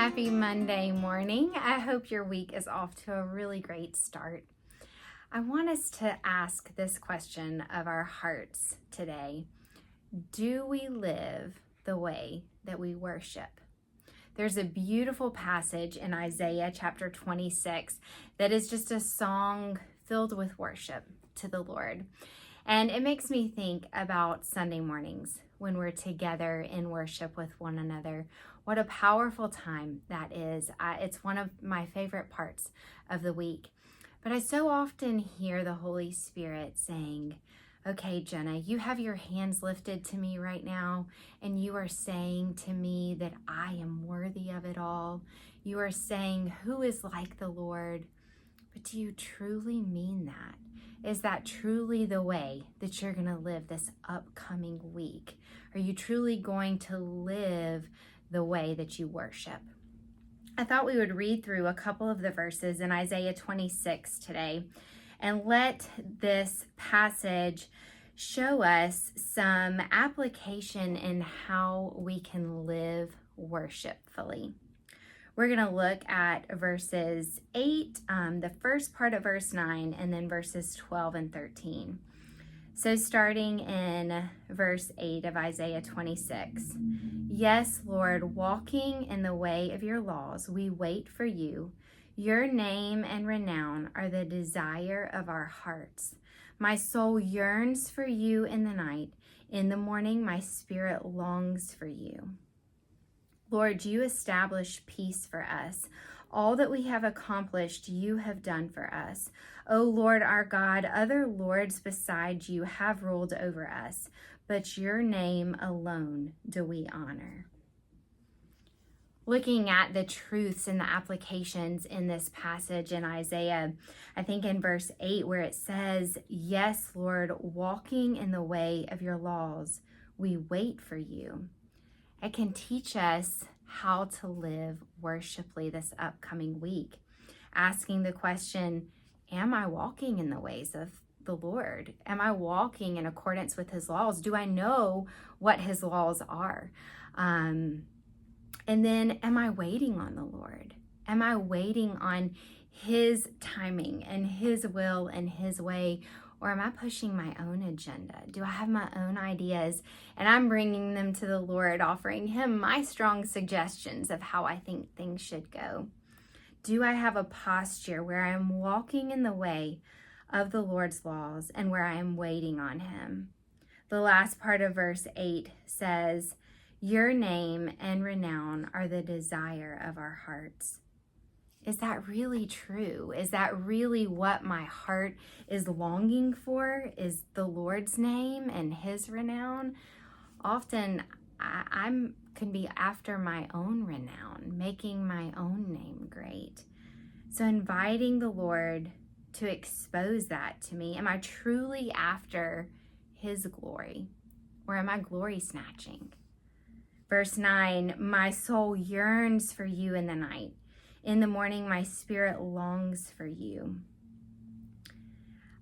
Happy Monday morning. I hope your week is off to a really great start. I want us to ask this question of our hearts today. Do we live the way that we worship? There's a beautiful passage in Isaiah chapter 26 that is just a song filled with worship to the Lord. And it makes me think about Sunday mornings when we're together in worship with one another. What a powerful time that is. It's one of my favorite parts of the week. But I so often hear the Holy Spirit saying, okay, Jenna, you have your hands lifted to me right now, and you are saying to me that I am worthy of it all. You are saying, who is like the Lord? But do you truly mean that? Is that truly the way that you're going to live this upcoming week? Are you truly going to live the way that you worship? I thought we would read through a couple of the verses in Isaiah 26 today and let this passage show us some application in how we can live worshipfully. We're going to look at verses 8, the first part of verse 9, and then verses 12 and 13. So starting in verse 8 of Isaiah 26. Yes, Lord, walking in the way of your laws, we wait for you. Your name and renown are the desire of our hearts. My soul yearns for you in the night. In the morning, my spirit longs for you. Lord, you establish peace for us. All that we have accomplished, you have done for us. O Lord our God, other lords beside you have ruled over us, but your name alone do we honor. Looking at the truths and the applications in this passage in Isaiah, I think in verse 8 where it says, yes, Lord, walking in the way of your laws, we wait for you. It can teach us how to live worshipfully this upcoming week. Asking the question, am I walking in the ways of the Lord? Am I walking in accordance with his laws? Do I know what his laws are? And then am I waiting on the Lord? Am I waiting on his timing and his will and his way? Or am I pushing my own agenda? Do I have my own ideas and I'm bringing them to the Lord, offering him my strong suggestions of how I think things should go? Do I have a posture where I am walking in the way of the Lord's laws and where I am waiting on him? The last part of verse 8 says, your name and renown are the desire of our hearts. Is that really true? Is that really what my heart is longing for? Is the Lord's name and his renown? Often I can be after my own renown, making my own name great. So inviting the Lord to expose that to me. Am I truly after his glory, or am I glory snatching? Verse 9, my soul yearns for you in the night. In the morning, my spirit longs for you.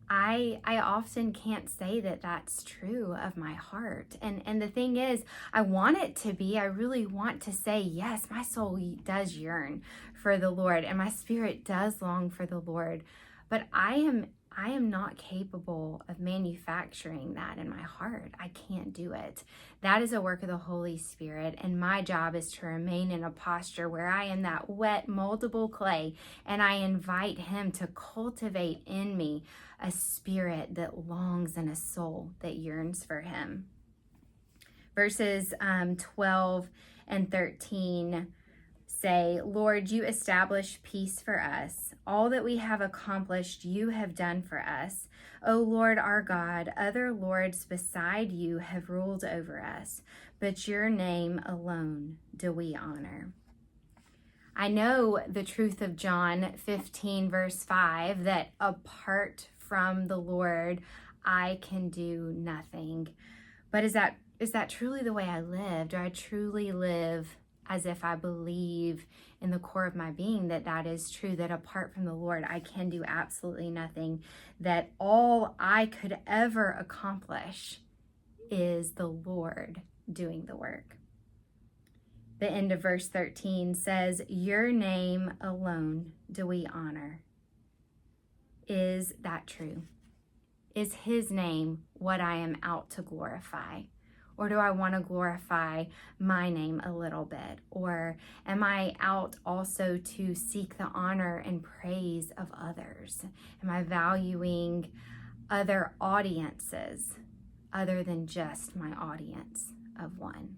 I often can't say that that's true of my heart. And the thing is, I want it to be. I really want to say, yes, my soul does yearn for the Lord and my spirit does long for the Lord. But I am not capable of manufacturing that in my heart. I can't do it. That is a work of the Holy Spirit, and my job is to remain in a posture where I am that wet, moldable clay, and I invite him to cultivate in me a spirit that longs and a soul that yearns for him. Verses 12 and 13 say, Lord, you establish peace for us. All that we have accomplished, you have done for us. O Lord our God, other lords beside you have ruled over us, but your name alone do we honor. I know the truth of John 15 verse 5, that apart from the Lord, I can do nothing. But is that truly the way I live? Do I truly live as if I believe in the core of my being that that is true, that apart from the Lord, I can do absolutely nothing, that all I could ever accomplish is the Lord doing the work? The end of verse 13 says, your name alone do we honor. Is that true? Is his name what I am out to glorify? Or do I want to glorify my name a little bit? Or am I out also to seek the honor and praise of others? Am I valuing other audiences other than just my audience of one?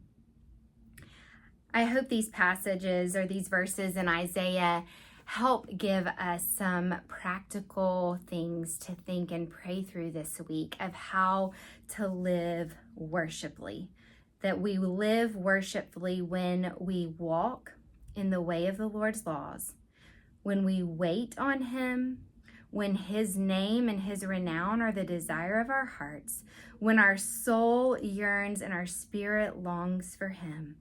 I hope these passages or these verses in Isaiah help give us some practical things to think and pray through this week of how to live worshipfully. That we live worshipfully when we walk in the way of the Lord's laws, when we wait on him, when his name and his renown are the desire of our hearts, when our soul yearns and our spirit longs for him,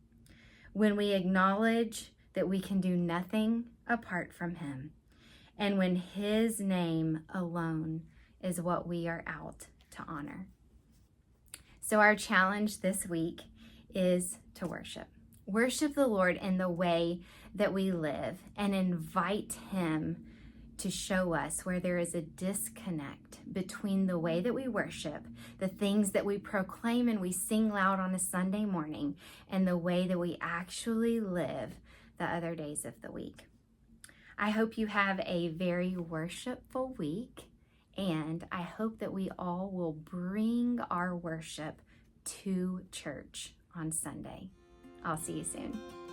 when we acknowledge that we can do nothing apart from him, and when his name alone is what we are out to honor. So our challenge this week is to worship. Worship the Lord in the way that we live and invite him to show us where there is a disconnect between the way that we worship, the things that we proclaim and we sing loud on a Sunday morning, and the way that we actually live the other days of the week. I hope you have a very worshipful week, and I hope that we all will bring our worship to church on Sunday. I'll see you soon.